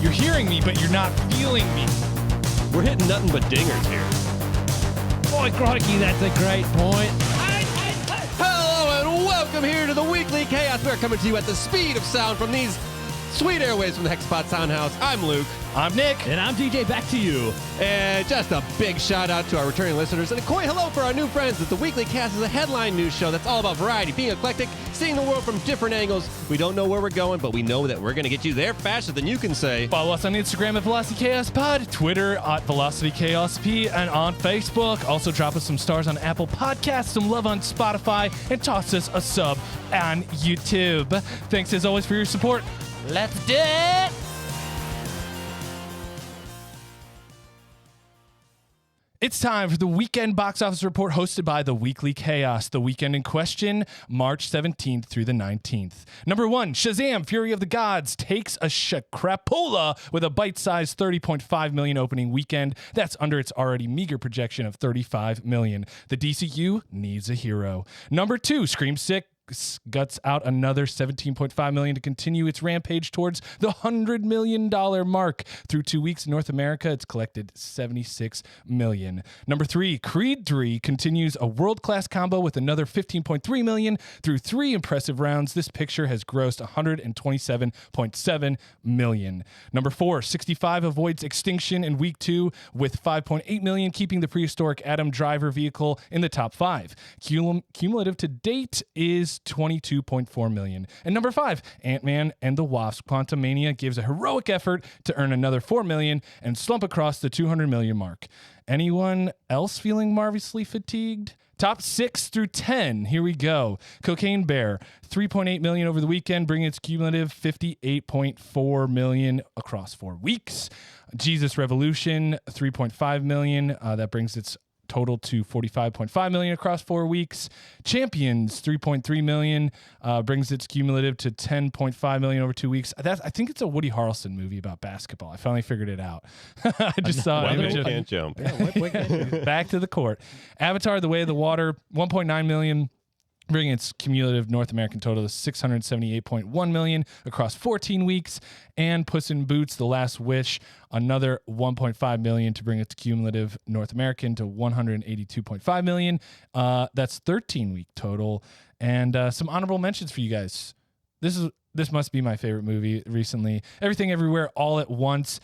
You're hearing me, but you're not feeling me. We're hitting nothing but dingers here. Boy, crikey, that's a great point. Hello and welcome here to the Weekly Chaos. We're coming to you at the speed of sound from these sweet airways from the Hexpot Soundhouse. I'm Luke. I'm Nick. And I'm DJ, back to you. And just a big shout out to our returning listeners. And a coy hello for our new friends that the Weekly Cast is a headline news show that's all about variety, being eclectic, seeing the world from different angles. We don't know where we're going, but we know that we're going to get you there faster than you can say. Follow us on Instagram at Velocity Chaos Pod, Twitter at Velocity Chaos P, and on Facebook. Also drop us some stars on Apple Podcasts, some love on Spotify, and toss us a sub on YouTube. Thanks as always for your support. Let's do it! It's time for the weekend box office report hosted by the Weekly Chaos. The weekend in question, March 17th through the 19th. Number 1, Shazam! Fury of the Gods takes a crapola with a bite-sized $30.5 million opening weekend. That's under its already meager projection of $35 million. The DCU needs a hero. Number 2, Scream 6 guts out another $17.5 million to continue its rampage towards the $100 million mark. Through 2 weeks in North America, it's collected $76 million. Number 3, Creed 3 continues a world-class combo with another $15.3 million. Through 3 impressive rounds, this picture has grossed $127.7 million. Number 4, 65 avoids extinction in week 2 with $5.8 million, keeping the prehistoric Adam Driver vehicle in the top 5. Cumulative to date is $22.4 million. And number 5, Ant-Man and the Wasp: Quantumania gives a heroic effort to earn another $4 million and slump across the $200 million mark. Anyone else feeling marvelously fatigued? Top 6 through 10. Here we go. Cocaine Bear, $3.8 million over the weekend, bringing its cumulative $58.4 million across 4 weeks. Jesus Revolution, $3.5 million. That brings its total to $45.5 million across 4 weeks. Champions, $3.3 million, brings its cumulative to $10.5 million over 2 weeks. I think it's a Woody Harrelson movie about basketball. I finally figured it out. I just saw an image. Can't jump. Back to the court. Avatar: The Way of the Water, $1.9 million. Bringing its cumulative North American total to $678.1 million across 14 weeks. And Puss in Boots: The Last Wish, another $1.5 million to bring its cumulative North American to $182.5 million. That's 13-week total. And some honorable mentions for you guys. This must be my favorite movie recently. Everything Everywhere All at Once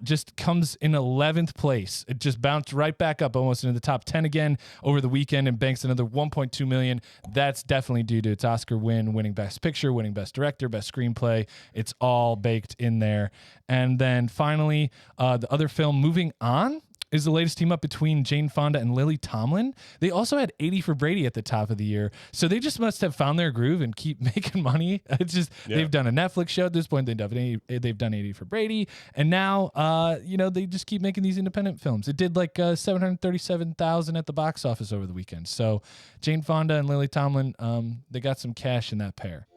just comes in 11th place. It just bounced right back up almost into the top 10 again over the weekend and banks another $1.2 million. That's definitely due to its Oscar win, winning Best Picture, winning Best Director, Best Screenplay. It's all baked in there. And then finally, the other film, Moving On, is the latest team up between Jane Fonda and Lily Tomlin. They also had 80 for Brady at the top of the year. So they just must have found their groove and keep making money. It's just, They've done a Netflix show at this point. They've done 80 for Brady. And now, they just keep making these independent films. It did like $737,000 at the box office over the weekend. So Jane Fonda and Lily Tomlin, they got some cash in that pair.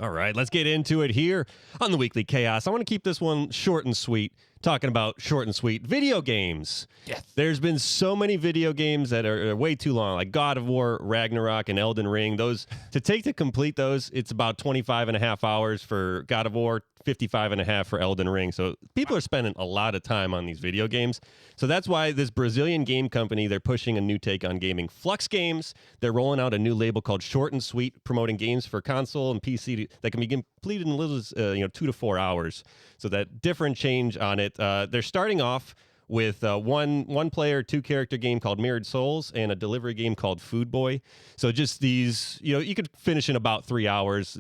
All right, let's get into it here on the Weekly Chaos. I want to keep this one short and sweet, talking about short and sweet video games. Yes. There's been so many video games that are way too long, like God of War, Ragnarok, and Elden Ring. Those, to complete those, it's about 25 and a half hours for God of War, 55 and a half for Elden Ring. So people are spending a lot of time on these video games. So that's why this Brazilian game company, they're pushing a new take on gaming. Flux Games, they're rolling out a new label called Short and Sweet, promoting games for console and PC that can be completed in as little as 2 to 4 hours. So that different change on it. They're starting off with one player, 2 character game called Mirrored Souls and a delivery game called Food Boy. So just these, you could finish in about 3 hours,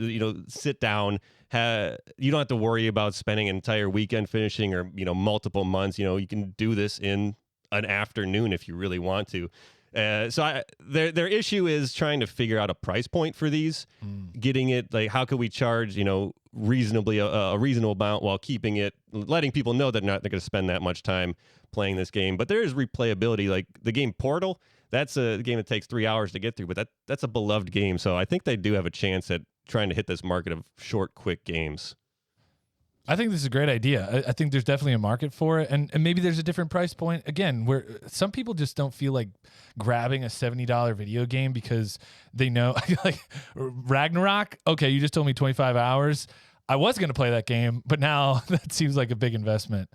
sit down. You don't have to worry about spending an entire weekend finishing or, multiple months. You can do this in an afternoon if you really want to. Their issue is trying to figure out a price point for these, getting it like, how could we charge, reasonably a reasonable amount while keeping it, letting people know that they're going to spend that much time playing this game. But there is replayability, like the game Portal. That's a game that takes 3 hours to get through, but that's a beloved game. So I think they do have a chance at trying to hit this market of short, quick games. I think this is a great idea. I think there's definitely a market for it, and maybe there's a different price point. Again, where some people just don't feel like grabbing a $70 video game because they know, like Ragnarok. Okay, you just told me 25 hours. I was going to play that game, but now that seems like a big investment.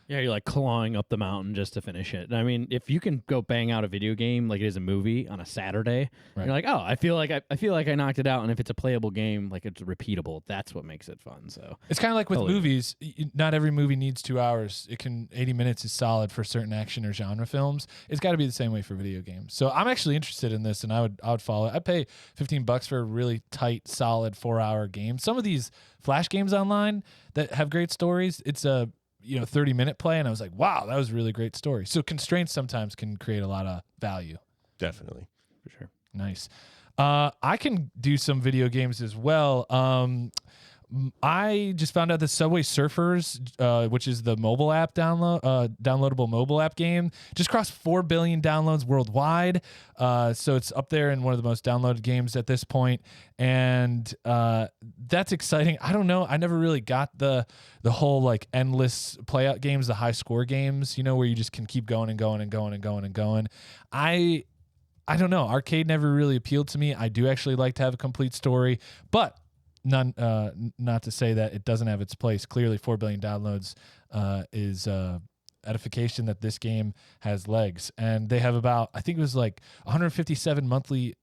Yeah, you're like clawing up the mountain just to finish it. I mean, if you can go bang out a video game like it is a movie on a Saturday, Right. you're like, oh, I feel like I knocked it out. And if it's a playable game, like it's repeatable, that's what makes it fun. So It's kind of like with Totally. movies. Not every movie needs 2 hours. 80 minutes is solid for certain action or genre films. It's got to be the same way for video games. So I'm actually interested in this, and I would follow it. I'd pay $15 for a really tight, solid 4-hour game. Some of these Flash games online that have great stories, it's a 30-minute play, and I was like, wow, that was a really great story. So constraints sometimes can create a lot of value. Definitely. for sure. Nice. I can do some video games as well. I just found out that Subway Surfers, which is the mobile app downloadable mobile app game, just crossed 4 billion downloads worldwide. So it's up there in one of the most downloaded games at this point, and that's exciting. I don't know. I never really got the whole like endless play out games, the high score games, where you just can keep going and going and going and going and going. I don't know. Arcade never really appealed to me. I do actually like to have a complete story, but not to say that it doesn't have its place. Clearly, 4 billion downloads is edification that this game has legs. And they have about, I think it was like 157 monthly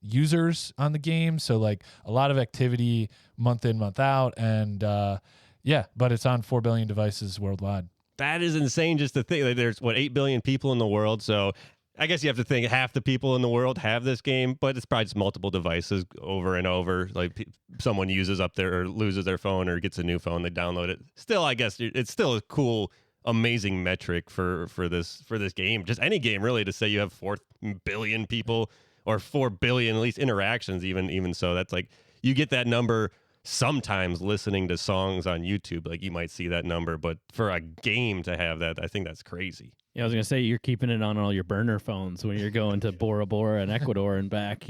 users on the game. So like a lot of activity month in, month out. And but it's on 4 billion devices worldwide. That is insane just to think. Like, there's, 8 billion people in the world. So I guess you have to think half the people in the world have this game, but it's probably just multiple devices over and over. Like someone uses up their or loses their phone or gets a new phone, they download it. Still, I guess it's still a cool, amazing metric for this game. Just any game really, to say you have 4 billion people or 4 billion at least interactions. Even so, that's like you get that number sometimes listening to songs on YouTube. Like you might see that number, but for a game to have that, I think that's crazy. Yeah, I was gonna say you're keeping it on all your burner phones when you're going to Bora Bora and Ecuador and back,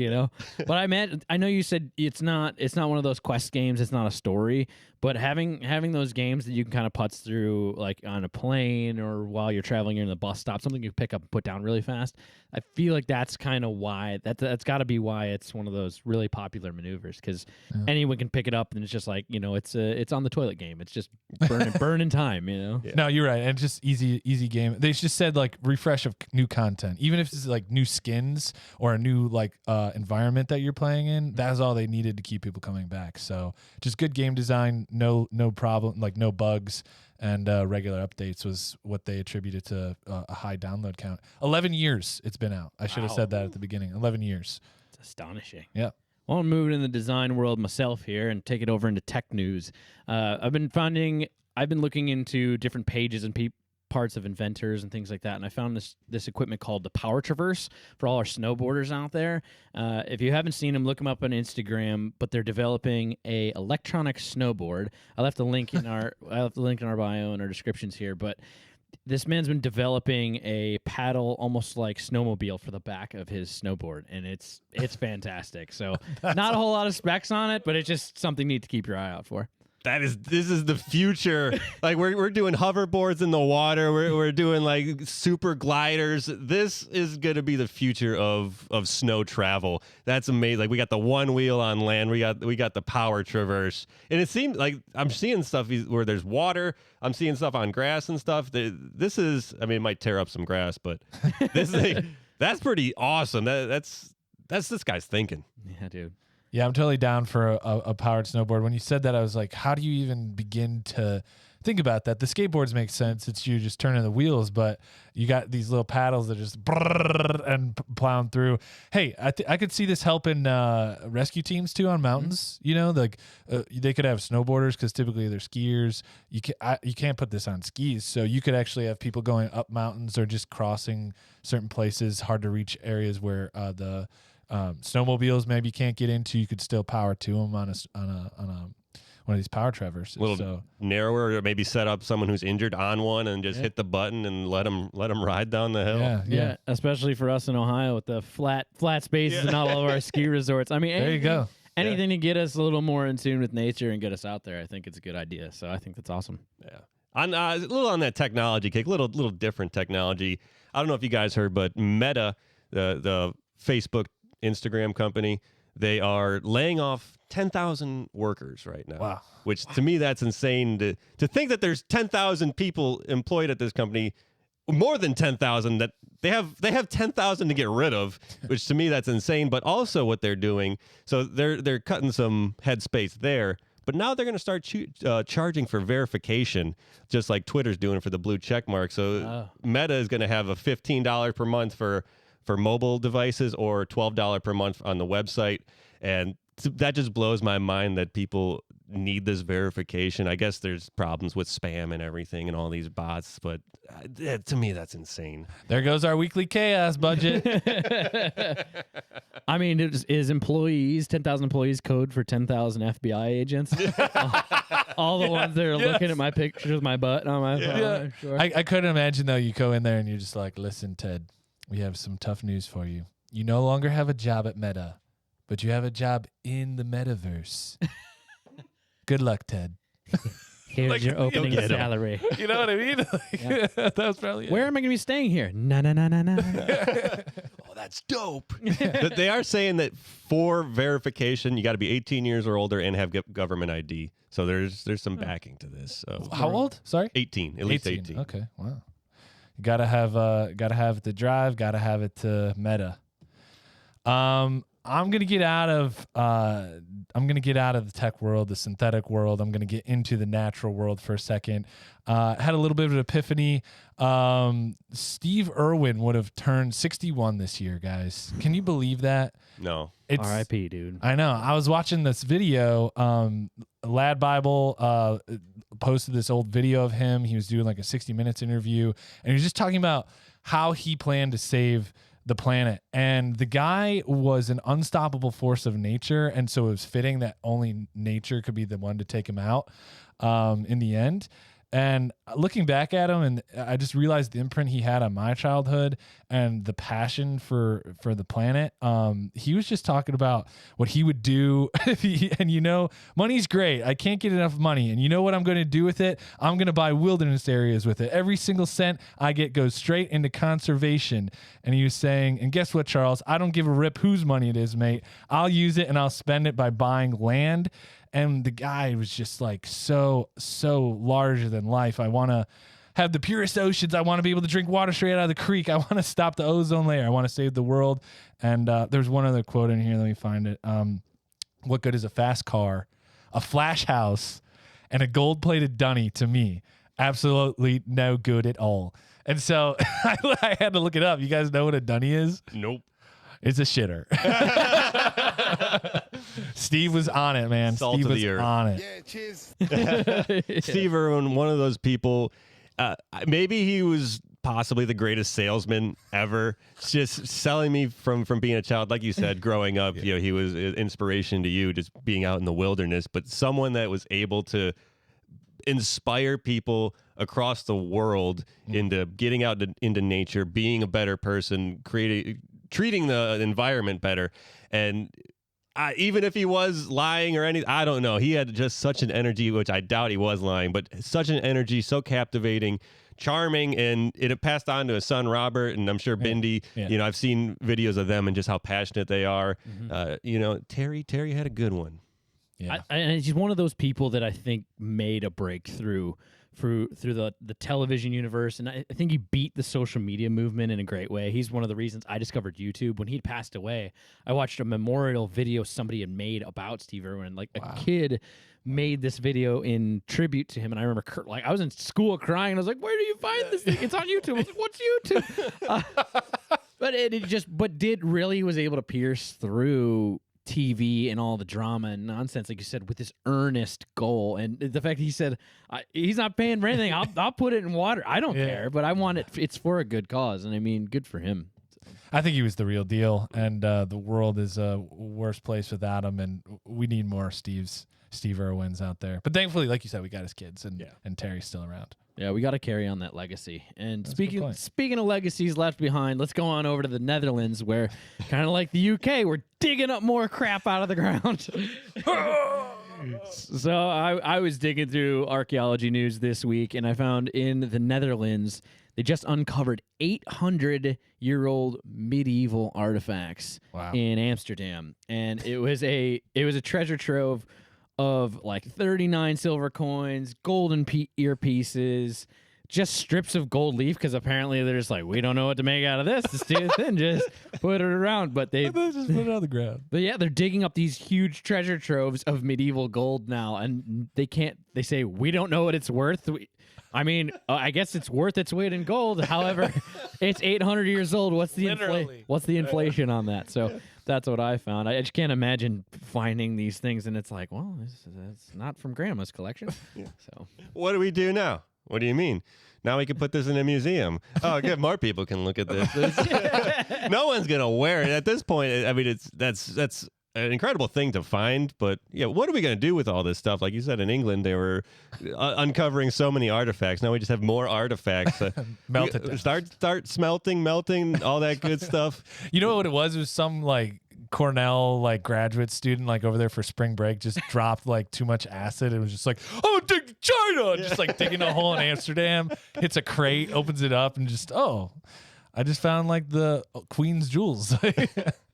But I know you said it's not one of those quest games. It's not a story, but having those games that you can kind of putz through, like on a plane or while you're traveling in the bus stop, something you pick up and put down really fast. I feel like that's kind of why that's got to be why it's one of those really popular maneuvers, because anyone can pick it up and it's just like it's on the toilet game. It's just burning time, Yeah. No, you're right. And it's just easy game. They just said like refresh of new content, even if it's like new skins or a new like environment that you're playing in. That's all they needed to keep people coming back. So just good game design, no problem, like no bugs, and regular updates was what they attributed to a high download count. 11 years it's been out. I should have said that at the beginning. 11 years. It's astonishing. Yeah. Well, I'm moving in the design world myself here and take it over into tech news. I've been looking into different pages and parts of inventors and things like that, and I found this equipment called the Power Traverse for all our snowboarders out there. If you haven't seen them, look them up on Instagram. But they're developing a electronic snowboard. I'll have the link in our bio and our descriptions here. But this man's been developing a paddle, almost like snowmobile, for the back of his snowboard, and it's fantastic. So not a whole lot of specs on it, but it's just something neat to keep your eye out for. This is the future. Like we're doing hoverboards in the water. We're doing like super gliders. This is gonna be the future of snow travel. That's amazing. Like we got the one wheel on land. We got the Power Traverse, and it seems like I'm seeing stuff where there's water. I'm seeing stuff on grass and stuff. This is, I mean, it might tear up some grass, but that's pretty awesome. That's this guy's thinking. Yeah, dude. Yeah, I'm totally down for a powered snowboard. When you said that, I was like, how do you even begin to think about that? The skateboards make sense. It's you just turning the wheels, but you got these little paddles that just and plowing through. Hey, I could see this helping rescue teams too on mountains. Like they could have snowboarders because typically they're skiers. You can't put this on skis, so you could actually have people going up mountains or just crossing certain places, hard to reach areas where the snowmobiles maybe can't get into. You could still power to them on one of these Power Traverses. A little narrower, or maybe set up someone who's injured on one and just hit the button and let them ride down the hill. Yeah, especially for us in Ohio with the flat spaces and all of our ski resorts. I mean, there you go. anything to get us a little more in tune with nature and get us out there, I think it's a good idea. So I think that's awesome. Yeah. On a little on that technology kick, little different technology. I don't know if you guys heard, but Meta, the Facebook, Instagram company, they are laying off 10,000 workers right now. Wow. Which to me, that's insane to think that there's 10,000 people employed at this company, more than 10,000 that they have 10,000 to get rid of, which to me that's insane. But also what they're doing, so they're cutting some headspace there. But now they're going to start charging for verification, just like Twitter's doing for the blue check mark. So Meta is going to have a $15 per month for mobile devices or $12 per month on the website. And that just blows my mind that people need this verification. I guess there's problems with spam and everything and all these bots, but to me, that's insane. There goes our weekly chaos budget. I mean, is employees, 10,000 employees code for 10,000 FBI agents? All the ones that are looking at my pictures of my butt on my phone. Yeah. Sure. I couldn't imagine, though, you go in there and you're just like, listen, Ted, we have some tough news for you. You no longer have a job at Meta, but you have a job in the metaverse. Good luck, Ted. Here's Like, your opening get 'em. salary. You know what I mean? Like, that was probably it. Where am I going to be staying here? No. Oh, that's dope. But they are saying that for verification, you got to be 18 years or older and have government ID. So there's some backing to this. So How old? Sorry? 18, at least 18. Okay, wow. You gotta have it to drive. Gotta have it to Meta. I'm gonna get out of the tech world, the synthetic world. I'm gonna get into the natural world for a second. Had a little bit of an epiphany. Steve Irwin would have turned 61 this year, guys. Can you believe that? No. It's R.I.P., dude. I know. I was watching this video. Lad Bible posted this old video of him. He was doing like a 60 Minutes interview, and he was just talking about how he planned to save the planet. And the guy was an unstoppable force of nature, and so it was fitting that only nature could be the one to take him out in the end. And looking back at him, and I just realized the imprint he had on my childhood and the passion for the planet. He was just talking about what he would do if and money's great. I can't get enough money. And you know what I'm going to do with it? I'm going to buy wilderness areas with it. Every single cent I get goes straight into conservation. And he was saying, and guess what, Charles? I don't give a rip whose money it is, mate. I'll use it and I'll spend it by buying land. And the guy was just like so larger than life. I want to have the purest oceans. I want to be able to drink water straight out of the creek. I want to stop the ozone layer. I want to save the world. And there's one other quote in here. Let me find it. What good is a fast car, a flash house, and a gold-plated dunny to me? Absolutely no good at all. And so I had to look it up. You guys know what a dunny is? Nope. It's a shitter. Steve was on it, man. Salt Steve of was the earth. on it. Yeah, cheers. Steve Irwin, one of those people, maybe he was possibly the greatest salesman ever, just selling me from being a child. Like you said, growing up, he was an inspiration to you, just being out in the wilderness, but someone that was able to inspire people across the world into getting out into nature, being a better person, treating the environment better. And even if he was lying or anything, I don't know. He had just such an energy, which I doubt he was lying, but such an energy, so captivating, charming, and it had passed on to his son, Robert, and I'm sure Bindi. Yeah. I've seen videos of them and just how passionate they are. Terry had a good one. Yeah. And he's one of those people that I think made a breakthrough through the television universe, and I think he beat the social media movement in a great way. He's one of the reasons I discovered YouTube. When he'd passed away, I watched a memorial video somebody had made about Steve Irwin. Like a kid made this video in tribute to him, and I remember I was in school crying, and I was like, "Where do you find this thing? It's on YouTube." I was like, "What's YouTube?" But was able to pierce through TV and all the drama and nonsense, like you said, with this earnest goal. And the fact he said he's not paying for anything, I'll put it in water. I don't care, but I want it. It's for a good cause, and I mean, good for him. I think he was the real deal, and the world is a worse place without him, and we need more Steve Irwins out there. But thankfully, like you said, we got his kids, and Terry's still around. Yeah, we got to carry on that legacy. And That's a good point. speaking of legacies left behind, let's go on over to the Netherlands, where kind of like the UK, we're digging up more crap out of the ground. So I was digging through archaeology news this week, and I found in the Netherlands they just uncovered 800-year-old medieval artifacts in Amsterdam, and it was a treasure trove of like 39 silver coins, golden earpieces, just strips of gold leaf, because apparently they're just like, we don't know what to make out of this. This dude then just put it around. But they just put it on the ground. But yeah, they're digging up these huge treasure troves of medieval gold now, and they say, we don't know what it's worth. I guess it's worth its weight in gold. However, it's 800 years old. What's the inflation on that? So that's what I found. I just can't imagine finding these things, and it's like, well, that's not from Grandma's collection. So What do we do now? What do you mean? Now we can put this in a museum. Oh, good. More people can look at this. No one's gonna wear it at this point. I mean, that's an incredible thing to find. But yeah, what are we gonna do with all this stuff? Like you said, in England, they were uncovering so many artifacts. Now we just have more artifacts. Melt it down. Start smelting, melting, all that good stuff. You know what it was? It was some like Cornell like graduate student like over there for spring break just dropped like too much acid. It was just like, oh, dig China, just like digging a hole in Amsterdam, hits a crate, opens it up, and just I just found like the Queen's jewels.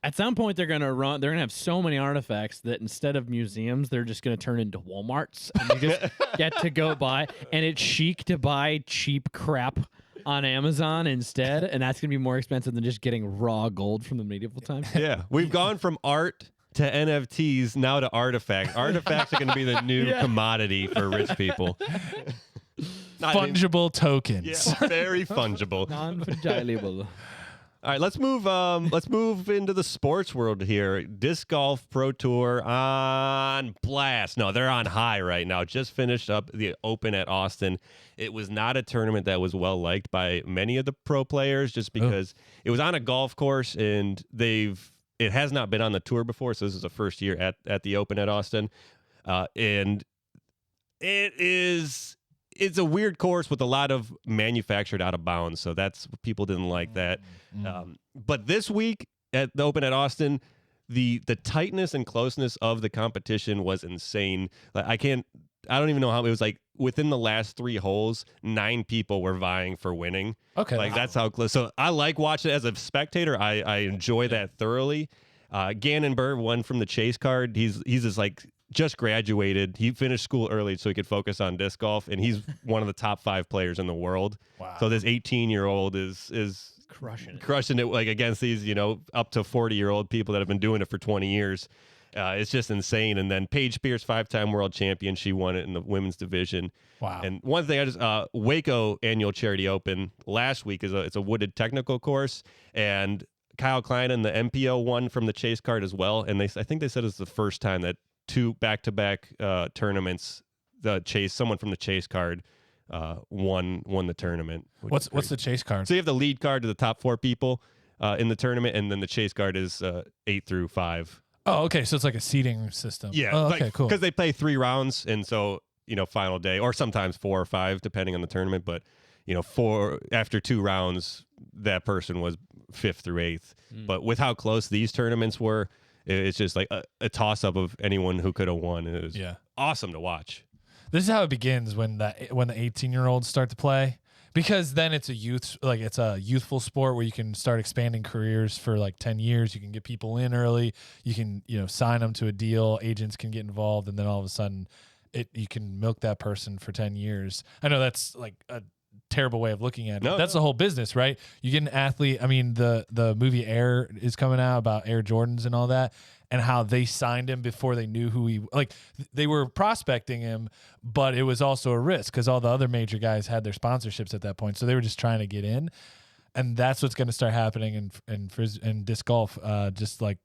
at some point they're gonna have so many artifacts that instead of museums, they're just gonna turn into Walmarts, and you just get to go buy, and it's chic to buy cheap crap on Amazon instead, and that's gonna be more expensive than just getting raw gold from the medieval times. Yeah, we've gone from art to NFTs, now to artifacts. Artifacts are going to be the new commodity for rich people. Fungible tokens. Yeah, very fungible. Non-fungible. All right, let's move into the sports world here. Disc Golf Pro Tour on blast. No, they're on high right now. Just finished up the Open at Austin. It was not a tournament that was well liked by many of the pro players, just because it was on a golf course, and it has not been on the tour before, so this is the first year at the Open at Austin, and it's a weird course with a lot of manufactured out of bounds, so that's people didn't like that. But this week at the Open at Austin, the tightness and closeness of the competition was insane. Like I don't even know how it was. Like within the last 3 holes, 9 people were vying for winning. Okay, like that's how close. So I like watching it as a spectator. I enjoy that thoroughly. Gannon Burr won from the chase card. He's just like just graduated. He finished school early so he could focus on disc golf, and he's one of the top 5 players in the world. Wow. So this 18-year-old is crushing it like against these, up to 40-year-old people that have been doing it for 20 years. It's just insane. And then Paige Spears, 5-time world champion, she won it in the women's division. Wow. And one thing Waco Annual Charity Open last week it's a wooded technical course, and Kyle Klein and the MPO won from the chase card as well. And I think they said it's the first time that 2 back-to-back tournaments, someone from the chase card won the tournament. What's the chase card? So you have the lead card to the top 4 people in the tournament, and then the chase card is 8 through 5. Oh, okay. So it's like a seating system. Yeah. Oh, okay, cool. Because they play 3 rounds, and so final day, or sometimes 4 or 5 depending on the tournament. But after 2 rounds, that person was 5th through 8th. But with how close these tournaments were, it's just like a toss-up of anyone who could have won. And it was awesome to watch. This is how it begins when the 18-year-olds start to play, because then it's a youthful sport where you can start expanding careers for like 10 years. You can get people in early. You can sign them to a deal. Agents can get involved, and then all of a sudden, you can milk that person for 10 years. I know that's like a terrible way of looking at it. No, that's the whole business, right? You get an athlete. I mean, the movie Air is coming out about Air Jordans and all that, and how they signed him before they knew who they were prospecting him, but it was also a risk because all the other major guys had their sponsorships at that point, so they were just trying to get in. And that's what's going to start happening in disc golf, just like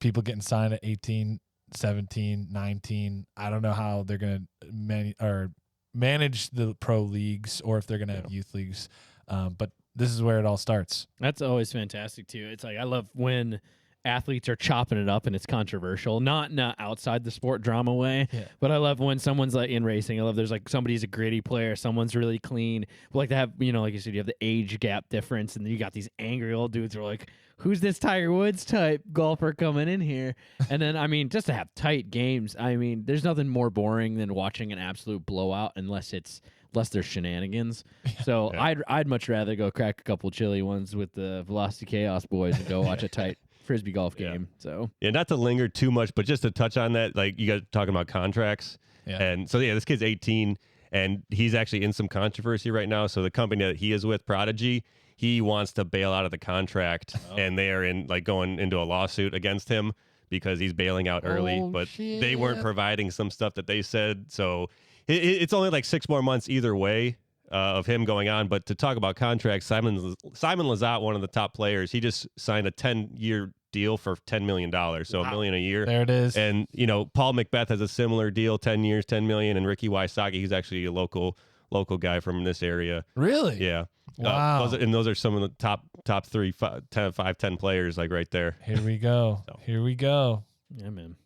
people getting signed at 18, 17, 19. I don't know how they're going to manage the pro leagues, or if they're going to have youth leagues. But this is where it all starts. That's always fantastic too. It's like I love when athletes are chopping it up and it's controversial, not in a outside the sport drama way. Yeah. But I love when someone's like in racing. I love there's like somebody's a gritty player, someone's really clean. We like to have, like you said, you have the age gap difference, and then you got these angry old dudes who are like, who's this Tiger Woods type golfer coming in here? And then, I mean, just to have tight games, I mean, there's nothing more boring than watching an absolute blowout unless there's shenanigans. So I'd much rather go crack a couple chili ones with the Velocity Chaos boys and go watch a tight Frisbee golf game. So not to linger too much, but just to touch on that, like you guys talking about contracts. Yeah. And so this kid's 18 and he's actually in some controversy right now. So the company that he is with, Prodigy, he wants to bail out of the contract, and they are going into a lawsuit against him because he's bailing out early, but they weren't providing some stuff that they said. So it's only like 6 more months either way of him going on. But to talk about contracts, Simon Lizotte, one of the top players, he just signed a 10-year deal for $10 million, so $1 million a year. There it is. And Paul Macbeth has a similar deal, 10 years, $10 million, and Ricky Wysocki, he's actually a local guy from this area. Really? Yeah. Wow. Those are some of the top 3, 5, 10 players, like right there. Here we go. Here we go. Yeah, man.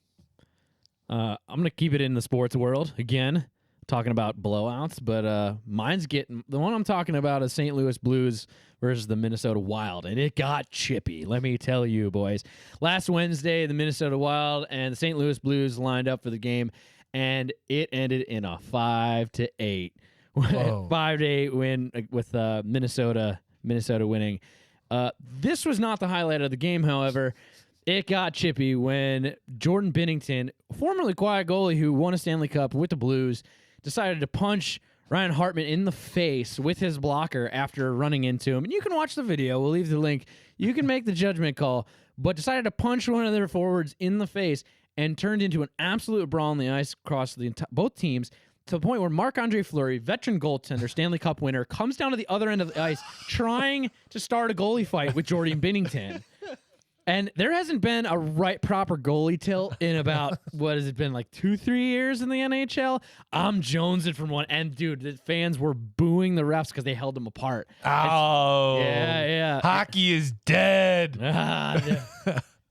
I'm gonna keep it in the sports world again, talking about blowouts, but the one I'm talking about is St. Louis Blues versus the Minnesota Wild, and it got chippy. Let me tell you, boys. Last Wednesday, the Minnesota Wild and the St. Louis Blues lined up for the game, and it ended in a 5-8. 5-8 win with Minnesota winning. This was not the highlight of the game, however. It got chippy when Jordan Binnington, formerly quiet goalie who won a Stanley Cup with the Blues, decided to punch Ryan Hartman in the face with his blocker after running into him. And you can watch the video. We'll leave the link. You can make the judgment call, but decided to punch one of their forwards in the face and turned into an absolute brawl on the ice across both teams, to the point where Marc-Andre Fleury, veteran goaltender, Stanley Cup winner, comes down to the other end of the ice trying to start a goalie fight with Jordan Binnington. And there hasn't been a proper goalie tilt in about, what has it been, like 2-3 years in the NHL? I'm jonesing from one. And, dude, the fans were booing the refs because they held them apart. Oh. Yeah. Hockey is dead.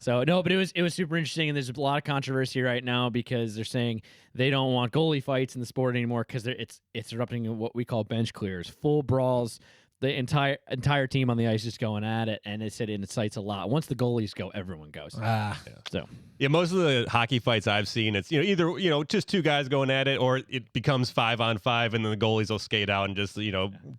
So, no, but it was super interesting, and there's a lot of controversy right now because they're saying they don't want goalie fights in the sport anymore because it's erupting in what we call bench clears, full brawls. The entire team on the ice is going at it, and it said it incites a lot. Once the goalies go, everyone goes. So most of the hockey fights I've seen, it's either just 2 guys going at it, or it becomes 5-on-5, and then the goalies will skate out and just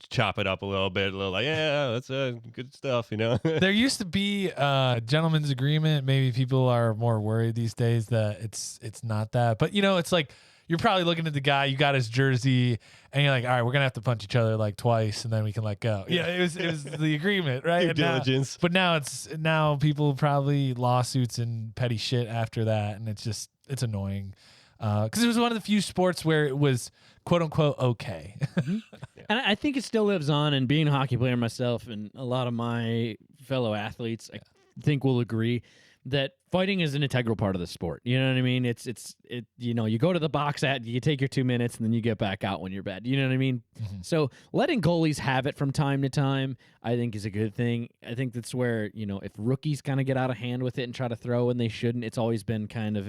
chop it up a little bit, like that's good stuff. There used to be a gentleman's agreement. Maybe people are more worried these days that it's not that, but it's like, you're probably looking at the guy, you got his jersey, and you're like, all right, we're going to have to punch each other like twice, and then we can let go. Yeah, it was the agreement, right? Due diligence. But now people probably lawsuits and petty shit after that, and it's annoying. Because it was one of the few sports where it was, quote unquote, okay. And I think it still lives on, and being a hockey player myself and a lot of my fellow athletes, I think will agree that fighting is an integral part of the sport. You know what I mean? It's you go to the box you take your 2 minutes and then you get back out when you're bad. You know what I mean? Mm-hmm. So letting goalies have it from time to time, I think is a good thing. I think that's where, if rookies kind of get out of hand with it and try to throw when they shouldn't, it's always been kind of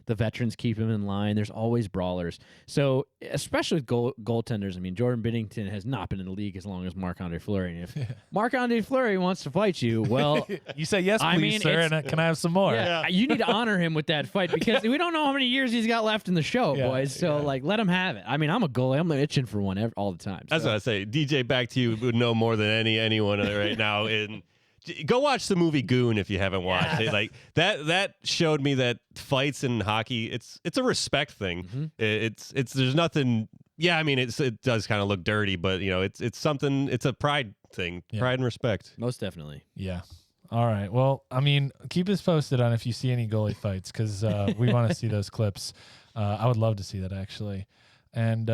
the veterans keep them in line. There's always brawlers. So especially with goaltenders, I mean, Jordan Binnington has not been in the league as long as Marc-Andre Fleury. And if Marc-Andre Fleury wants to fight you, well, you say yes, please, sir, and can I have some more? Yeah, you need to honor him with that fight because we don't know how many years he's got left in the show, boys. So let him have it. I mean, I'm a goalie. I'm itching for one all the time. That's what I say. DJ, back to you, would know more than anyone right now. Go watch the movie Goon if you haven't watched it. Like that showed me that fights in hockey, it's a respect thing. Mm-hmm. It's there's nothing. Yeah, I mean it does kind of look dirty, but it's something. It's a pride thing, pride and respect. Most definitely. Yeah. All right. Well, I mean, keep us posted on if you see any goalie fights because we want to see those clips. I would love to see that actually. And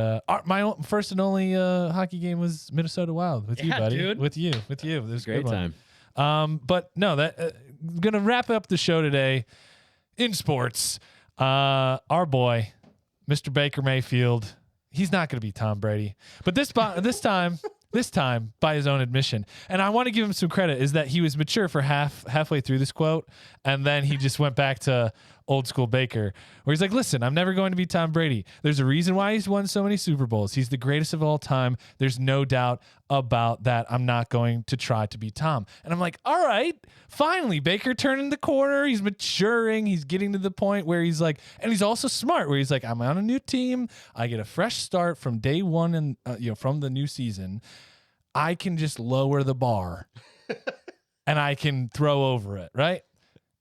my first and only hockey game was Minnesota Wild with you, buddy. Dude. With you. It was a great time. But no, gonna wrap up the show today in sports. Our boy, Mr. Baker Mayfield, he's not gonna be Tom Brady, but this time this time by his own admission. And I want to give him some credit is that he was mature for halfway through this quote. And then he just went back to old school Baker where he's like, listen, I'm never going to be Tom Brady. There's a reason why he's won so many Super Bowls. He's the greatest of all time. There's no doubt about that. I'm not going to try to be Tom. And I'm like, all right, finally Baker turning the corner. He's maturing. He's getting to the point where he's like, and he's also smart where he's like, I'm on a new team. I get a fresh start from day one and from the new season. I can just lower the bar and I can throw over it. Right.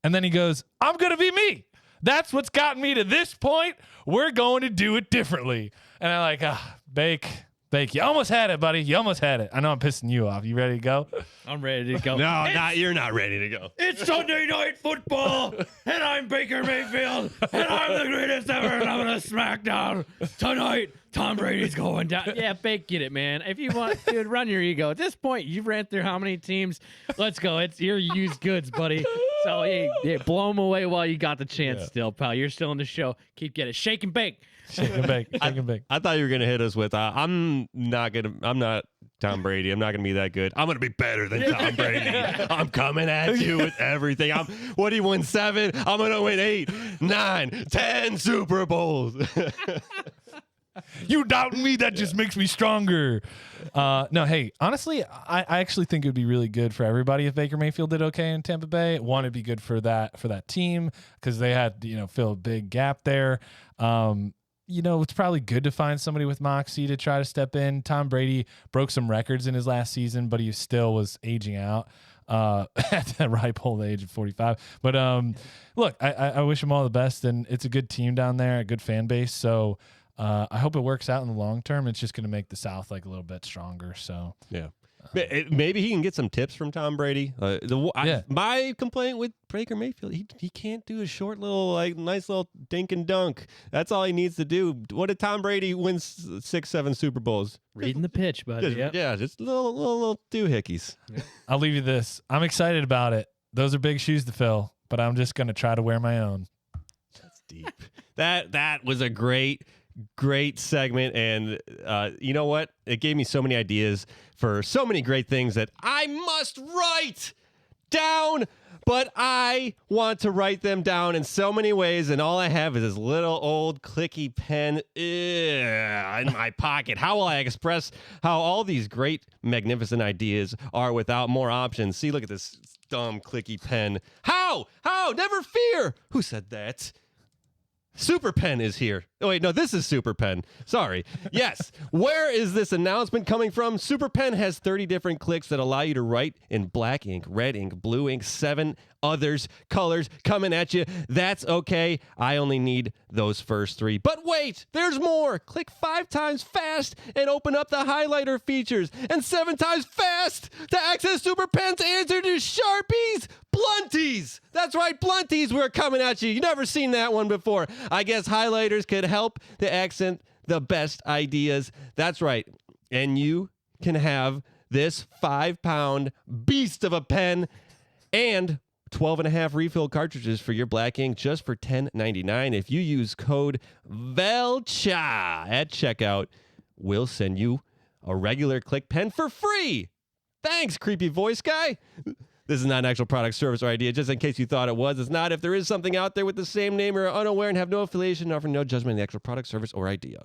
And then he goes, I'm going to be me. That's what's gotten me to this point. We're going to do it differently. And I'm like, Bake, you almost had it, buddy. You almost had it. I know I'm pissing you off. You ready to go? I'm ready to go. No, you're not ready to go. It's Sunday Night Football, and I'm Baker Mayfield, and I'm the greatest ever, and I'm going to SmackDown. Tonight, Tom Brady's going down. Yeah, Bake, get it, man. If you want, dude, run your ego. At this point, you've ran through how many teams? Let's go. It's your used goods, buddy. So, yeah, blow them away while you got the chance still, pal. You're still in the show. Keep getting it. Shake and bake. Shake and bake. I thought you were gonna hit us with I'm not Tom Brady. I'm not gonna be that good. I'm gonna be better than Tom Brady. I'm coming at you with everything. What do you win 7? I'm gonna win 8, 9, 10 Super Bowls. You doubting me? That just makes me stronger. No, hey, honestly, I actually think it would be really good for everybody if Baker Mayfield did okay in Tampa Bay. One, it'd be good for that team because they had fill a big gap there. It's probably good to find somebody with moxie to try to step in. Tom Brady broke some records in his last season, but he still was aging out at the ripe old age of 45. But look, I wish him all the best, and it's a good team down there, a good fan base. So I hope it works out in the long term. It's just going to make the South like a little bit stronger. So yeah. Maybe he can get some tips from Tom Brady. My complaint with Baker Mayfield, he can't do a short little, nice little dink and dunk. That's all he needs to do. What did Tom Brady win 6, 7 Super Bowls? Reading the pitch, buddy. Just little doohickeys. I'll leave you this. I'm excited about it. Those are big shoes to fill, but I'm just going to try to wear my own. That's deep. That was a great segment, and you know what? It gave me so many ideas for so many great things that I must write down, but I want to write them down in so many ways, and all I have is this little old clicky pen in my pocket. How will I express how all these great, magnificent ideas are without more options? See, look at this dumb clicky pen. How? Never fear. Who said that? Super Pen is here. Oh, wait, no, this is Super Pen. Sorry. Yes. Where is this announcement coming from? Super Pen has 30 different clicks that allow you to write in black ink, red ink, blue ink, 7 others, colors coming at you. That's okay. I only need those first 3. But wait, there's more. Click 5 times fast and open up the highlighter features, and 7 times fast to access Super Pen's answer to Sharpies. Blunties. That's right, Blunties. We're coming at you. You've never seen that one before. I guess highlighters could help to accent the best ideas. That's right. And you can have this 5-pound beast of a pen and 12.5 refill cartridges for your black ink just for $10.99. If you use code VELCHA at checkout, we'll send you a regular click pen for free. Thanks, creepy voice guy. This is not an actual product, service, or idea, just in case you thought it was. It's not. If there is something out there with the same name or are unaware and have no affiliation, offer no judgment in the actual product, service, or idea.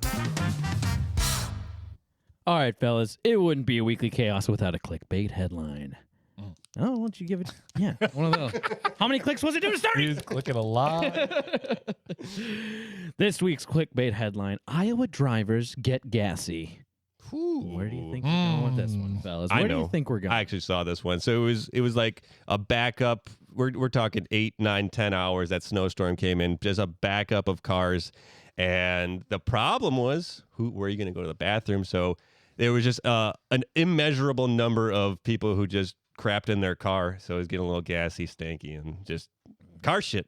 All right, fellas. It wouldn't be a weekly chaos without a clickbait headline. Oh, why don't you give it? Yeah, one of those. How many clicks was it to start? He was clicking a lot. This week's clickbait headline: Iowa drivers get gassy. Where do you think we're going with this one, fellas? Where do you think we're going? I actually saw this one. So it was like a backup. We're talking 8, 9, 10 hours that snowstorm came in. Just a backup of cars. And the problem was, where are you going to go to the bathroom? So there was just an immeasurable number of people who just crapped in their car. So it was getting a little gassy, stanky, and just car shit.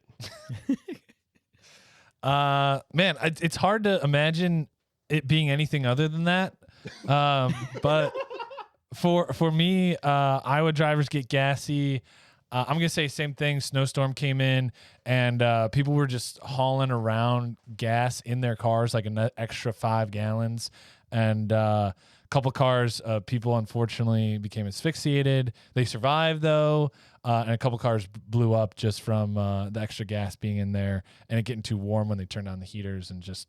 Man, it's hard to imagine it being anything other than that. But for me, Iowa drivers get gassy. I'm gonna say same thing. Snowstorm came in, and people were just hauling around gas in their cars, like an extra 5 gallons, and A couple cars, people unfortunately became asphyxiated. They survived though, and a couple cars blew up just from the extra gas being in there and it getting too warm when they turned on the heaters. And just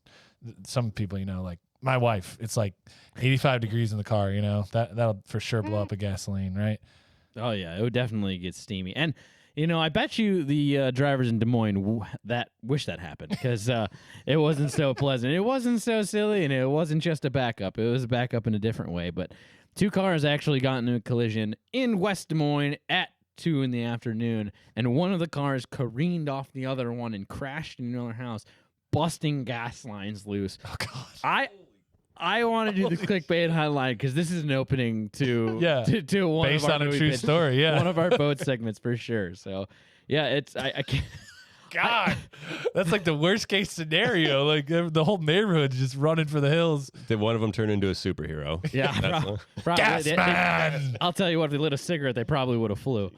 some people, like my wife, it's like 85 degrees in the car. That'll for sure blow up a gasoline, right? Oh yeah, it would definitely get steamy. And I bet you the drivers in Des Moines wish that happened because it wasn't so pleasant. It wasn't so silly, and it wasn't just a backup. It was a backup in a different way. But 2 cars actually got into a collision in West Des Moines at 2 in the afternoon, and one of the cars careened off the other one and crashed in another house, busting gas lines loose. Oh God! I want to do the clickbait highlight because this is an opening to one based of our on a movie true pitches. story. Yeah, one of our boat segments for sure. So yeah, I can't. God, that's like the worst case scenario. Like the whole neighborhood's just running for the hills. Did one of them turn into a superhero? Yeah, probably. Gas man. I'll tell you what, if they lit a cigarette, they probably would have flew.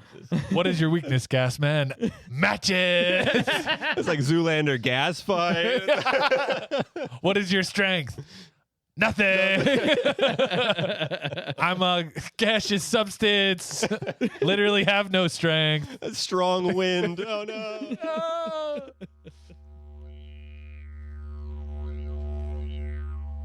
What is your weakness, gas man? Matches. It's like Zoolander gas fight. What is your strength? Nothing. I'm a gaseous substance. Literally have no strength. A strong wind. Oh no. No.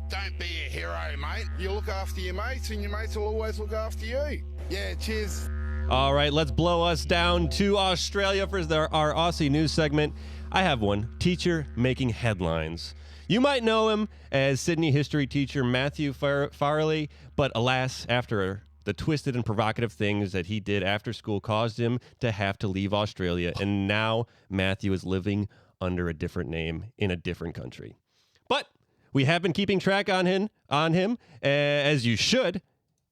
Don't be a hero, mate. You look after your mates, and your mates will always look after you. Yeah, cheers. All right, let's blow us down to Australia for our Aussie news segment. I have one. Teacher making headlines. You might know him as Sydney history teacher Matthew Farley, but alas, after the twisted and provocative things that he did after school caused him to have to leave Australia, and now Matthew is living under a different name in a different country. But we have been keeping track on him, as you should.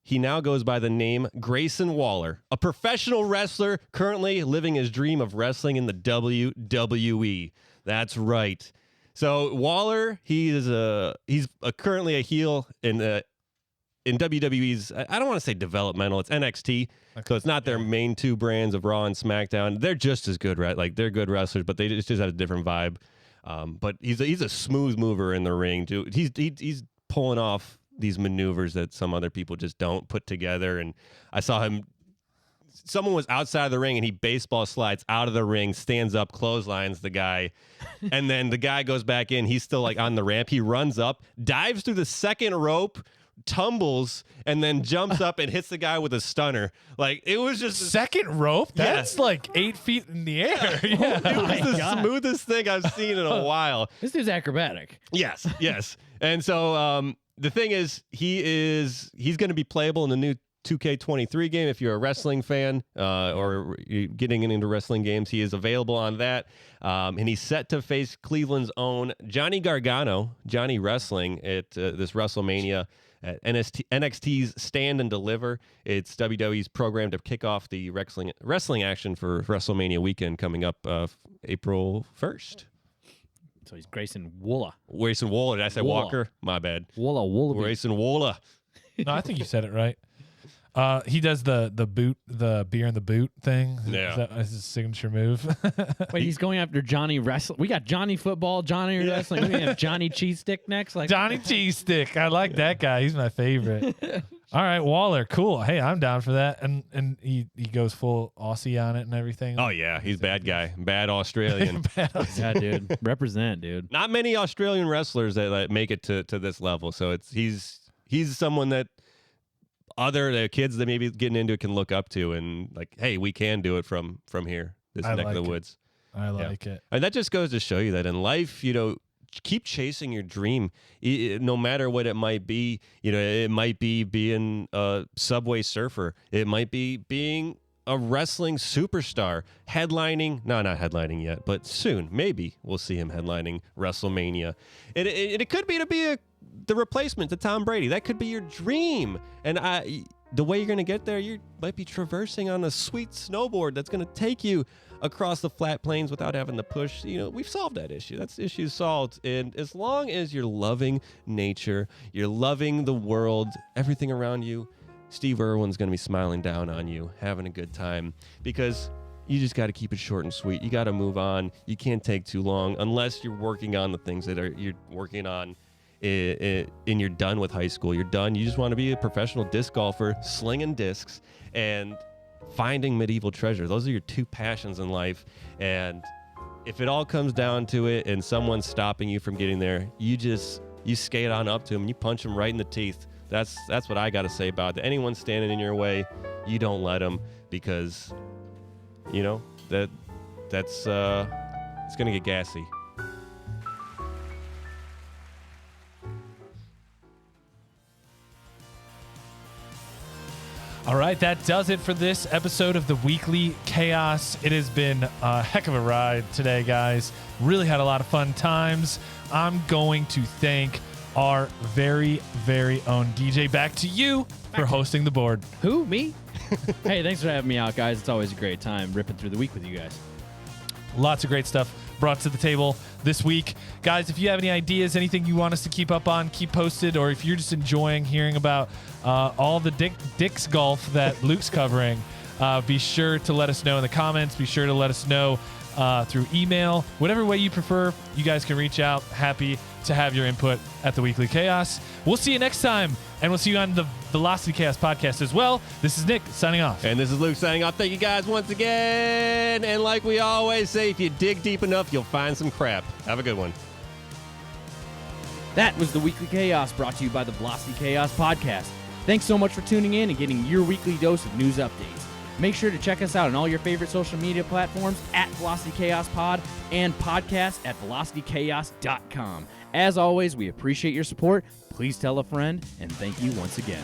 He now goes by the name Grayson Waller, a professional wrestler currently living his dream of wrestling in the WWE. That's right. So Waller, he's currently a heel in WWE's. I don't want to say developmental. It's NXT, so it's not their main 2 brands of Raw and SmackDown. They're just as good, right? Like they're good wrestlers, but they just have a different vibe. But he's a smooth mover in the ring, too. He's pulling off these maneuvers that some other people just don't put together. And I saw him. Someone was outside of the ring and he baseball slides out of the ring, stands up, clotheslines the guy, and then the guy goes back in. He's still like on the ramp. He runs up, dives through the second rope, tumbles, and then jumps up and hits the guy with a stunner. Like it was just second rope. That's like 8 feet in the air. Yeah. It was the smoothest thing I've seen in a while. This dude's acrobatic. Yes. And so the thing is, he's going to be playable in the new 2K23 game if you're a wrestling fan or you're getting into wrestling games. He is available on that, and he's set to face Cleveland's own Johnny Gargano, Johnny Wrestling, at this WrestleMania at NXT's Stand and Deliver. It's WWE's program to kick off the wrestling action for WrestleMania weekend coming up April 1st. So he's Grayson Waller. Grayson Waller. Did I say Waller. Walker? My bad. Waller. Grayson Waller. No, I think you said it right. He does the beer in the boot thing. Yeah. Is that his signature move? Wait, he's going after Johnny Wrestling. We got Johnny Football, Johnny Wrestling. We have Johnny Cheese Stick next. Like Johnny Cheese Stick. I like that guy. He's my favorite. All right, Waller. Cool. Hey, I'm down for that. And he goes full Aussie on it and everything. Oh, yeah. He's bad guy. Bad Australian. Yeah, dude. Represent, dude. Not many Australian wrestlers that make it to this level. So he's someone that other kids that maybe getting into it can look up to and like, hey, we can do it from here, this neck of the woods. I like it. And that just goes to show you that in life, keep chasing your dream, no matter what it might be. It might be being a Subway surfer. It might be being a wrestling superstar, headlining. No, not headlining yet, but soon. Maybe we'll see him headlining WrestleMania. It could be to be the replacement to Tom Brady. That could be your dream. And the way you're going to get there, you might be traversing on a sweet snowboard that's going to take you across the flat plains without having to push. We've solved that issue. That's issue solved. And as long as you're loving nature, you're loving the world, everything around you, Steve Irwin's going to be smiling down on you, having a good time, because you just got to keep it short and sweet. You got to move on. You can't take too long unless you're working on the things that you're working on and you're done with high school. You're done. You just want to be a professional disc golfer, slinging discs and finding medieval treasure. Those are your two passions in life. And if it all comes down to it and someone's stopping you from getting there, you skate on up to them and you punch them right in the teeth. That's what I got to say about it. Anyone standing in your way, you don't let them, because that's it's going to get gassy. All right, that does it for this episode of the Weekly Chaos. It has been a heck of a ride today, guys. Really had a lot of fun times. I'm going to thank our very, very own DJ. Back to you for hosting the board. Who? Me? Hey, thanks for having me out, guys. It's always a great time ripping through the week with you guys. Lots of great stuff brought to the table this week. Guys, if you have any ideas, anything you want us to keep up on, keep posted, or if you're just enjoying hearing about all the Dick's golf that Luke's covering, be sure to let us know in the comments. Be sure to let us know through email. Whatever way you prefer, you guys can reach out. Happy to have your input at the Weekly Chaos. We'll see you next time, and we'll see you on the Velocity Chaos podcast as well. This is Nick signing off. And this is Luke signing off. Thank you guys once again. And like we always say, if you dig deep enough, you'll find some crap. Have a good one. That was the Weekly Chaos, brought to you by the Velocity Chaos podcast. Thanks so much for tuning in and getting your weekly dose of news updates. Make sure to check us out on all your favorite social media platforms at Velocity Chaos Pod and podcast at velocitychaos.com. As always, we appreciate your support. Please tell a friend, and thank you once again.